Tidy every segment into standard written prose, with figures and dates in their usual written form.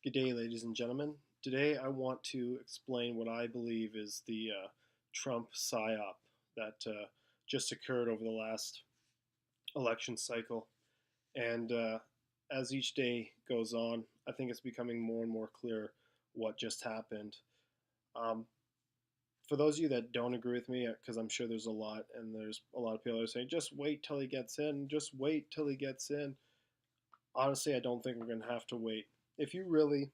Good day, ladies and gentlemen. Today I want to explain what I believe is the Trump PSYOP that just occurred over the last election cycle. And as each day goes on, I think it's becoming more and more clear what just happened. Um, for those of you that don't agree with me, because I'm sure there's a lot, and there's a lot of people that are saying, just wait till he gets in, just wait till he gets in. Honestly, I don't think we're going to have to wait. If you really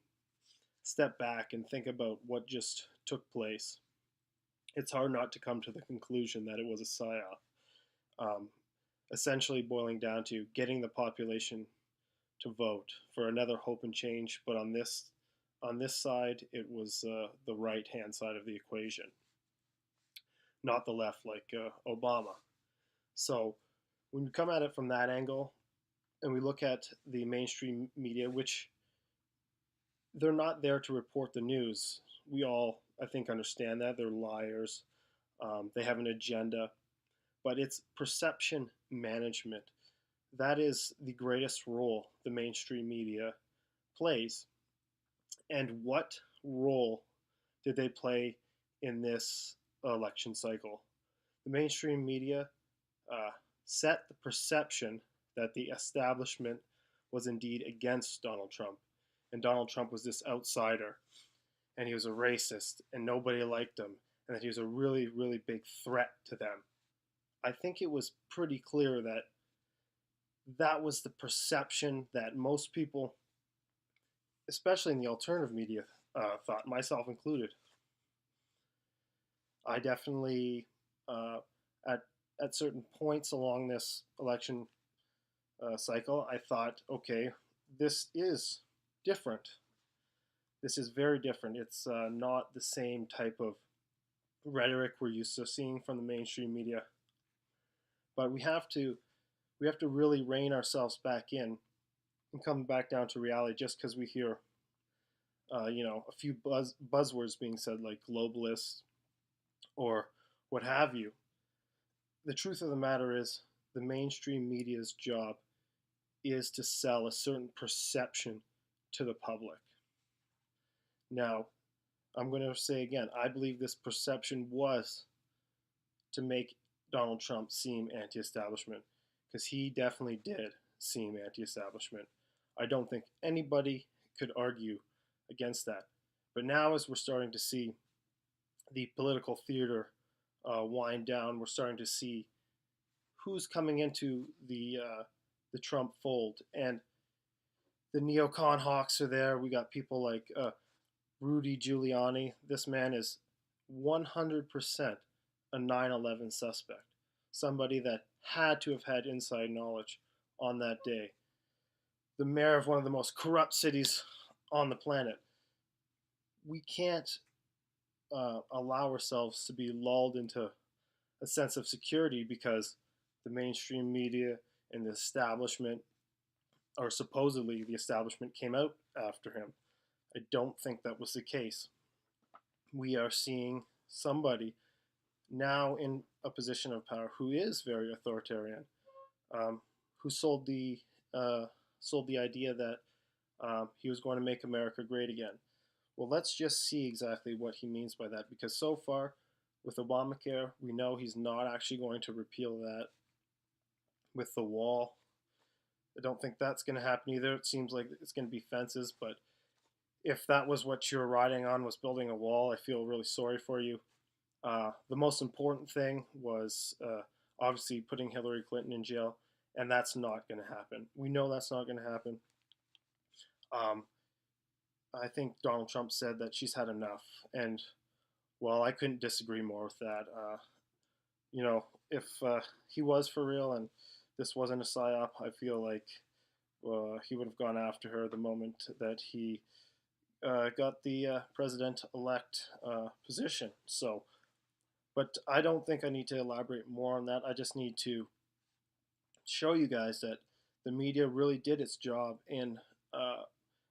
step back and think about what just took place, it's hard not to come to the conclusion that it was a psyop. Um, Essentially, boiling down to getting the population to vote for another hope and change, but on this side, it was the right hand side of the equation, not the left like Obama. So when we come at it from that angle, and we look at the mainstream media, which they're not there to report the news. We all, I think, understand that. They're liars. They have an agenda. But it's perception management. That is the greatest role the mainstream media plays. And what role did they play in this election cycle? The mainstream media uh, set the perception that the establishment was indeed against Donald Trump. And Donald Trump was this outsider, and he was a racist, and nobody liked him, and that he was a really, really big threat to them. I think it was pretty clear that that was the perception that most people, especially in the alternative media, thought, myself included. I definitely, uh, at at certain points along this election cycle, I thought, okay, this is different. This is very different. It's not the same type of rhetoric we're used to seeing from the mainstream media. But we have to really rein ourselves back in and come back down to reality. Just because we hear a few buzzwords being said like globalist or what have you, the truth of the matter is the mainstream media's job is to sell a certain perception to the public. Now, I'm going to say again, I believe this perception was to make Donald Trump seem anti establishment, because he definitely did seem anti establishment. I don't think anybody could argue against that. But now, as we're starting to see the political theater wind down, we're starting to see who's coming into the Trump fold. And the neocon hawks are there. We got people like Rudy Giuliani. This man is 100% a 9/11 suspect, somebody that had to have had inside knowledge on that day. The mayor of one of the most corrupt cities on the planet. We can't allow ourselves to be lulled into a sense of security because the mainstream media and the establishment, or supposedly the establishment, came out after him. I don't think that was the case. We are seeing somebody now in a position of power who is very authoritarian, who sold the idea that he was going to make America great again. Well, let's just see exactly what he means by that, because so far with Obamacare, we know he's not actually going to repeal that. With the wall, I don't think that's going to happen either. It seems like it's going to be fences, but if that was what you were riding on, was building a wall, I feel really sorry for you. The most important thing was obviously putting Hillary Clinton in jail, and that's not going to happen. We know that's not going to happen. Um, I think Donald Trump said that she's had enough, and well, I couldn't disagree more with that. If he was for real and this wasn't a psyop, I feel like he would have gone after her the moment that he got the president-elect position. So, but I don't think I need to elaborate more on that. I just need to show you guys that the media really did its job in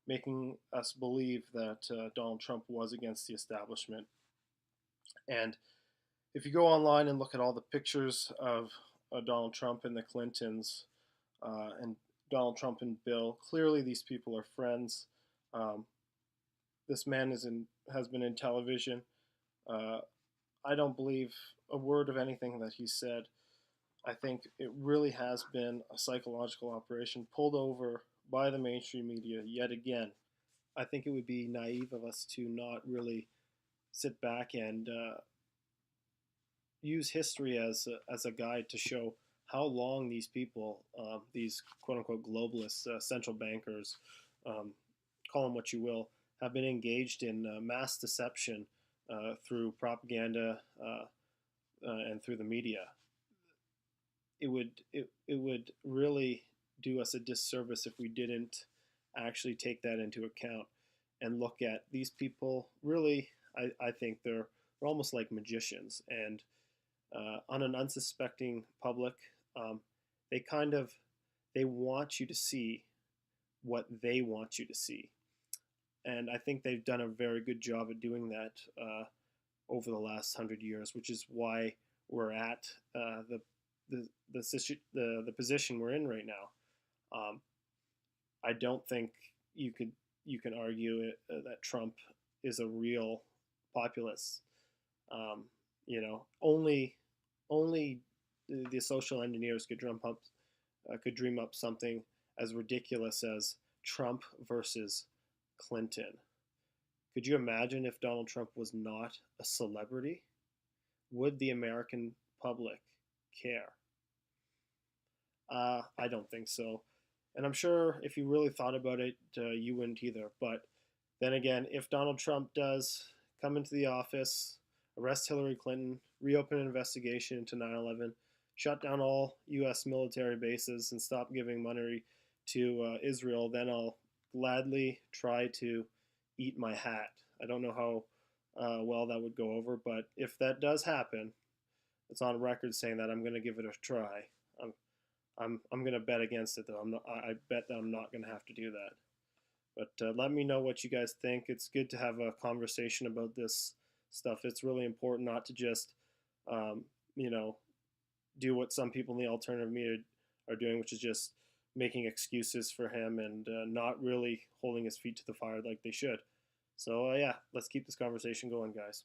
making us believe that Donald Trump was against the establishment. And if you go online and look at all the pictures of Donald Trump and the Clintons and Donald Trump and Bill, clearly these people are friends. this man has been in television. Uh, I don't believe a word of anything that he said. I think it really has been a psychological operation pulled over by the mainstream media yet again. I think it would be naive of us to not really sit back and use history as a guide to show how long these people, these quote unquote globalists, central bankers, um, call them what you will, have been engaged in mass deception through propaganda and through the media. It would really do us a disservice if we didn't actually take that into account and look at these people. Really, I think they're almost like magicians, and on an unsuspecting public, um, they kind of they want you to see what they want you to see, and I think they've done a very good job at doing that over the last 100 years, which is why we're at the position we're in right now. I don't think you can argue that Trump is a real populist. Um, only the social engineers could dream up something as ridiculous as Trump versus Clinton. Could you imagine if Donald Trump was not a celebrity? Would the American public care? I don't think so. And I'm sure if you really thought about it, you wouldn't either. But then again, if Donald Trump does come into the office, arrest Hillary Clinton, reopen an investigation into 9/11, shut down all U.S. military bases, and stop giving money to Israel, then I'll gladly try to eat my hat. I don't know how well that would go over, but if that does happen, it's on record saying that I'm going to give it a try. I'm I'm going to bet against it though. I bet that I'm not going to have to do that. But let me know what you guys think. It's good to have a conversation about this stuff. It's really important not to just, um, you know, do what some people in the alternative media are doing, which is just making excuses for him and not really holding his feet to the fire like they should. So yeah, let's keep this conversation going, guys.